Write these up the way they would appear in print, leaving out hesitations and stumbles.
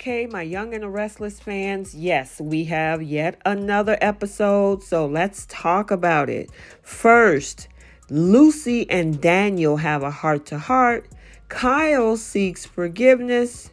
Okay, my Young and the Restless fans, yes, we have yet another episode, so let's talk about it. First, Lucy and Daniel have a heart-to-heart. Kyle seeks forgiveness.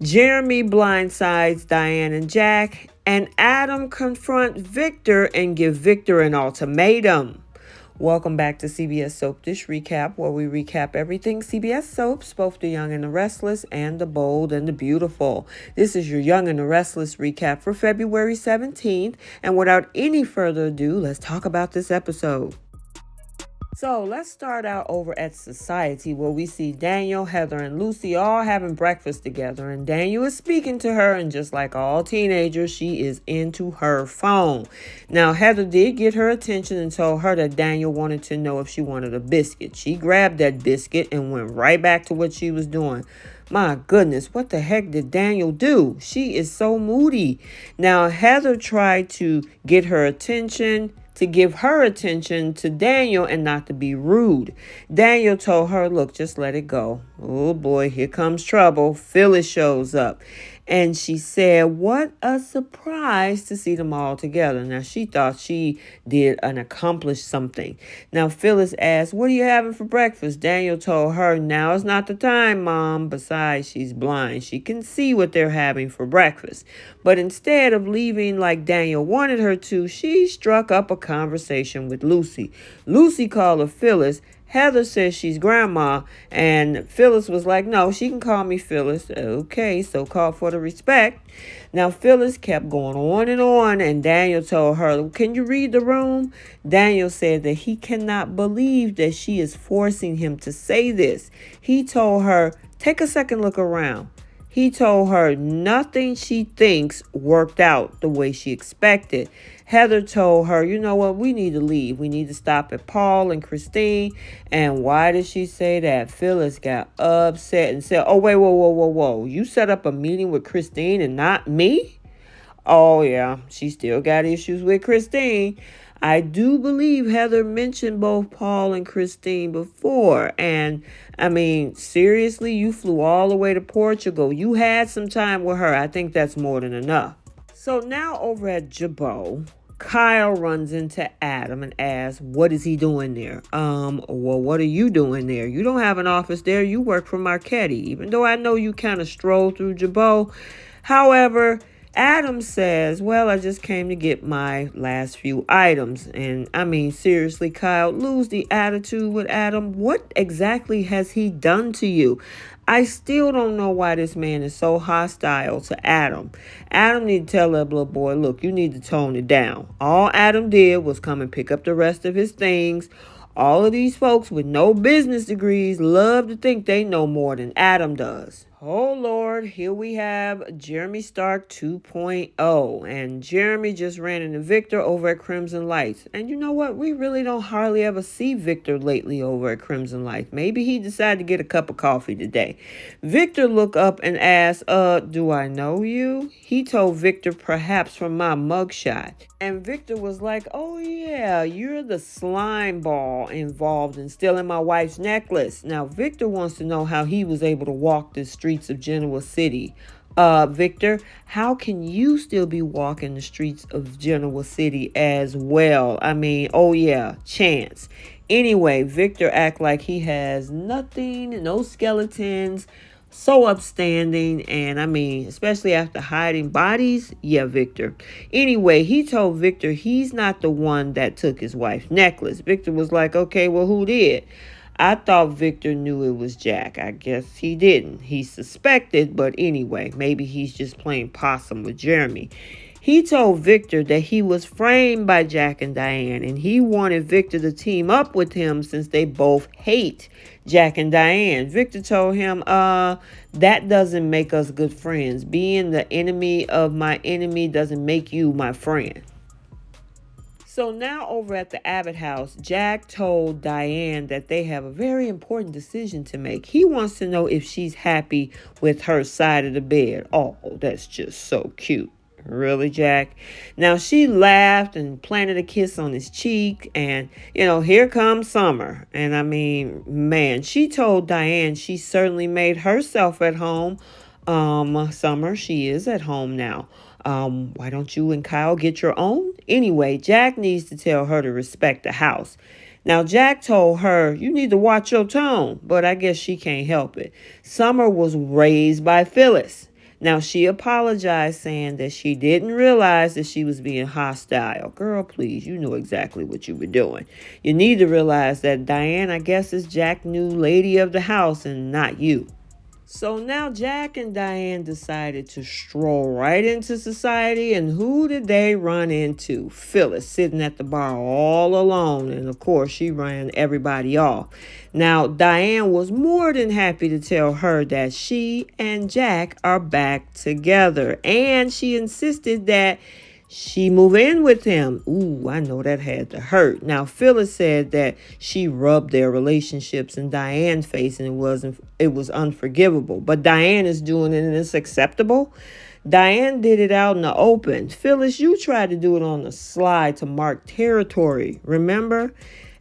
Jeremy blindsides Diane and Jack. And Adam confronts Victor and gives Victor an ultimatum. Welcome back to CBS Soap Dish Recap, where we recap everything CBS soaps, both the young and the restless and the bold and the beautiful. This is your Young and the Restless recap for February 17th. And without any further ado, let's talk about this episode. So let's start out over at Society, where we see Daniel, Heather, and Lucy all having breakfast together. And Daniel is speaking to her, and just like all teenagers, she is into her phone. Now, Heather did get her attention and told her that Daniel wanted to know if she wanted a biscuit. She grabbed that biscuit and went right back to what she was doing. My goodness, what the heck did Daniel do? She is so moody. Now, Heather tried to get her attention, to give her attention to Daniel and not to be rude. Daniel told her, look, just let it go. Oh boy, here comes trouble. Phyllis shows up. And she said, what a surprise to see them all together. Now, she thought she did an accomplished something. Now, Phyllis asked, what are you having for breakfast? Daniel told her, now is not the time, Mom. Besides, she's blind. She can see what they're having for breakfast. But instead of leaving like Daniel wanted her to, she struck up a conversation with Lucy. Lucy called her Phyllis. Heather says she's grandma, and Phyllis was like, no, she can call me Phyllis. Okay, so call for the respect. Now, Phyllis kept going on, and Daniel told her, can you read the room? Daniel said that he cannot believe that she is forcing him to say this. He told her, take a second look around. He told her nothing she thinks worked out the way she expected. Heather told her, you know what, we need to leave. We need to stop at Paul and Christine. And why did she say that? Phyllis got upset and said, oh, wait, whoa. You set up a meeting with Christine and not me? Oh, yeah, she still got issues with Christine. I do believe Heather mentioned both Paul and Christine before. And I mean, seriously, you flew all the way to Portugal. You had some time with her. I think that's more than enough. So now over at Jabot, Kyle runs into Adam and asks, what is he doing there? Well, what are you doing there? You don't have an office there. You work for Marchetti, even though I know you kind of stroll through Jabot. However, Adam says, well, I just came to get my last few items. And I mean, seriously, Kyle, lose the attitude with Adam. What exactly has he done to you? I still don't know why this man is so hostile to Adam. Adam need to tell that little boy, look, you need to tone it down. All Adam did was come and pick up the rest of his things. All of these folks with no business degrees love to think they know more than Adam does. Oh, Lord, here we have Jeremy Stark 2.0. And Jeremy just ran into Victor over at Crimson Lights. And you know what? We really don't hardly ever see Victor lately over at Crimson Lights. Maybe he decided to get a cup of coffee today. Victor looked up and asked, do I know you? He told Victor, perhaps from my mugshot. And Victor was like, oh, yeah, you're the slime ball involved in stealing my wife's necklace. Now, Victor wants to know how he was able to walk the streets of Genoa City. Victor, how can you still be walking the streets of Genoa City as well? I mean, oh yeah, chance. Anyway, Victor act like he has nothing, no skeletons, so upstanding, and I mean, especially after hiding bodies, yeah, Victor. Anyway, he told Victor he's not the one that took his wife's necklace. Victor was like, okay, well, who did? I thought Victor knew it was Jack. I guess he didn't. He suspected, but anyway, maybe he's just playing possum with Jeremy. He told Victor that he was framed by Jack and Diane, and he wanted Victor to team up with him since they both hate Jack and Diane. Victor told him, that doesn't make us good friends. Being the enemy of my enemy doesn't make you my friend. So now over at the Abbott house, Jack told Diane that they have a very important decision to make. He wants to know if she's happy with her side of the bed. Oh, that's just so cute. Really, Jack? Now, she laughed and planted a kiss on his cheek. And, here comes summer. And I mean, man, she told Diane she certainly made herself at home. Summer, she is at home now. Why don't you and Kyle get your own? Anyway, Jack needs to tell her to respect the house. Now, Jack told her, you need to watch your tone, but I guess she can't help it. Summer was raised by Phyllis. Now, she apologized, saying that she didn't realize that she was being hostile. Girl, please, you know exactly what you were doing. You need to realize that Diane, I guess, is Jack's new lady of the house and not you. So now Jack and Diane decided to stroll right into society, and who did they run into? Phyllis, sitting at the bar all alone, and of course she ran everybody off. Now Diane was more than happy to tell her that she and Jack are back together, and she insisted that she move in with him. Ooh, I know that had to hurt. Now, Phyllis said that she rubbed their relationships in Diane's face and it was unforgivable. But Diane is doing it and it's acceptable. Diane did it out in the open. Phyllis, you tried to do it on the slide to mark territory, remember?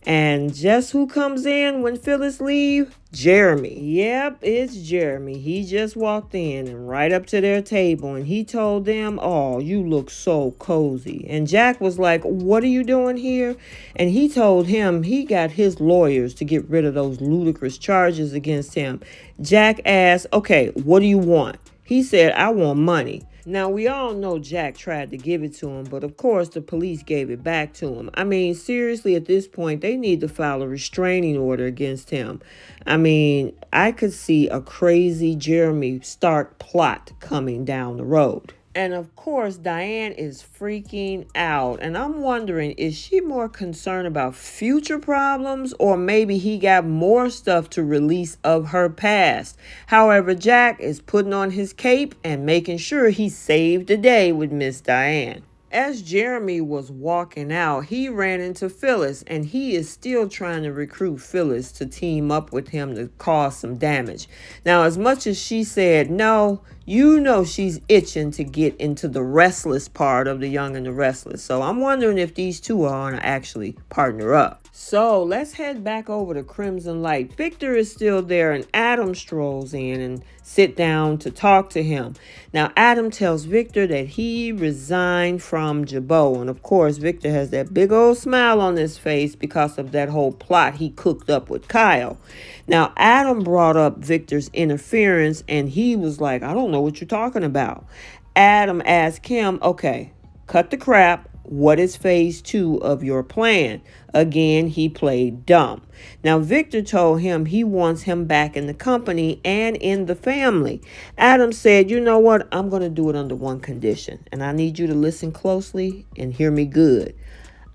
And just who comes in when Phyllis leave? Jeremy. Yep, it's Jeremy. He just walked in and right up to their table and he told them, oh, you look so cozy. And Jack was like, what are you doing here? And he told him he got his lawyers to get rid of those ludicrous charges against him. Jack asked, okay, what do you want? He said, I want money. Now, we all know Jack tried to give it to him, but of course the police gave it back to him. I mean, seriously, at this point, they need to file a restraining order against him. I mean, I could see a crazy Jeremy Stark plot coming down the road. And of course, Diane is freaking out. And I'm wondering, is she more concerned about future problems or maybe he got more stuff to release of her past? However, Jack is putting on his cape and making sure he saved the day with Miss Diane. As Jeremy was walking out, he ran into Phyllis, and he is still trying to recruit Phyllis to team up with him to cause some damage. Now, as much as she said no, you know she's itching to get into the restless part of the Young and the Restless. So I'm wondering if these two are going to actually partner up. So let's head back over to Crimson Light. Victor is still there and Adam strolls in and sit down to talk to him. Now Adam tells Victor that he resigned from Jabot. And of course Victor has that big old smile on his face because of that whole plot he cooked up with Kyle. Now Adam brought up Victor's interference and he was like, I don't know what you're talking about. Adam asked him, okay, cut the crap. What is phase 2 of your plan? Again, he played dumb. Now, Victor told him he wants him back in the company and in the family. Adam said, you know what? I'm going to do it under one condition. And I need you to listen closely and hear me good.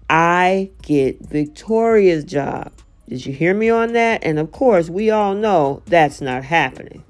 I get Victoria's job. Did you hear me on that? And of course, we all know that's not happening.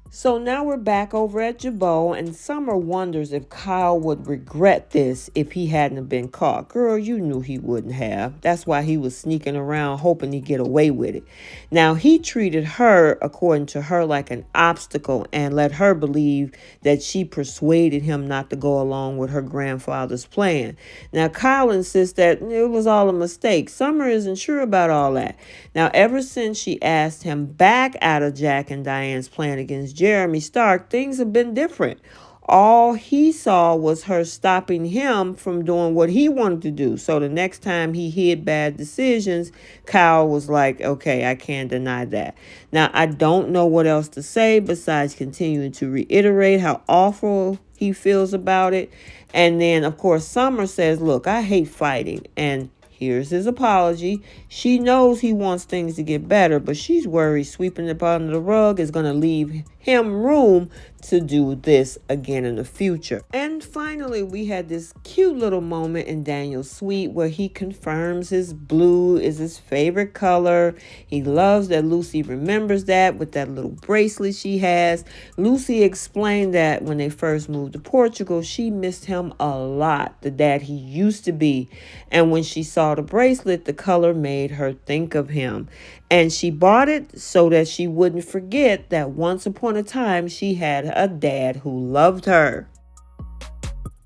So now we're back over at Jabot, and Summer wonders if Kyle would regret this if he hadn't been caught. Girl, you knew he wouldn't have. That's why he was sneaking around hoping he'd get away with it. Now, he treated her, according to her, like an obstacle and let her believe that she persuaded him not to go along with her grandfather's plan. Now, Kyle insists that it was all a mistake. Summer isn't sure about all that. Now, ever since she asked him back out of Jack and Diane's plan against Jeremy Stark, things have been different. All he saw was her stopping him from doing what he wanted to do. So the next time he hid bad decisions, Kyle was like, okay, I can't deny that. Now, I don't know what else to say besides continuing to reiterate how awful he feels about it. And then, of course, Summer says, look, I hate fighting. And here's his apology. She knows he wants things to get better, but she's worried sweeping it under the rug is going to leave him room to do this again in the future. And finally, we had this cute little moment in Daniel's suite where he confirms his blue is his favorite color. He loves that Lucy remembers that with that little bracelet she has. Lucy explained that when they first moved to Portugal, she missed him a lot, the dad he used to be. And when she saw the bracelet, the color made her think of him. And she bought it so that she wouldn't forget that once upon a time she had a dad who loved her.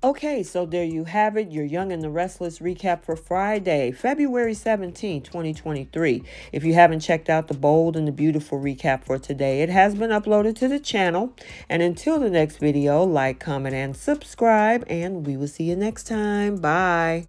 Okay, so there you have it, your Young and the Restless recap for Friday, February 17, 2023. If you haven't checked out the bold and the beautiful recap for today, it has been uploaded to the channel. And until the next video, like, comment, and subscribe, and we will see you next time. Bye.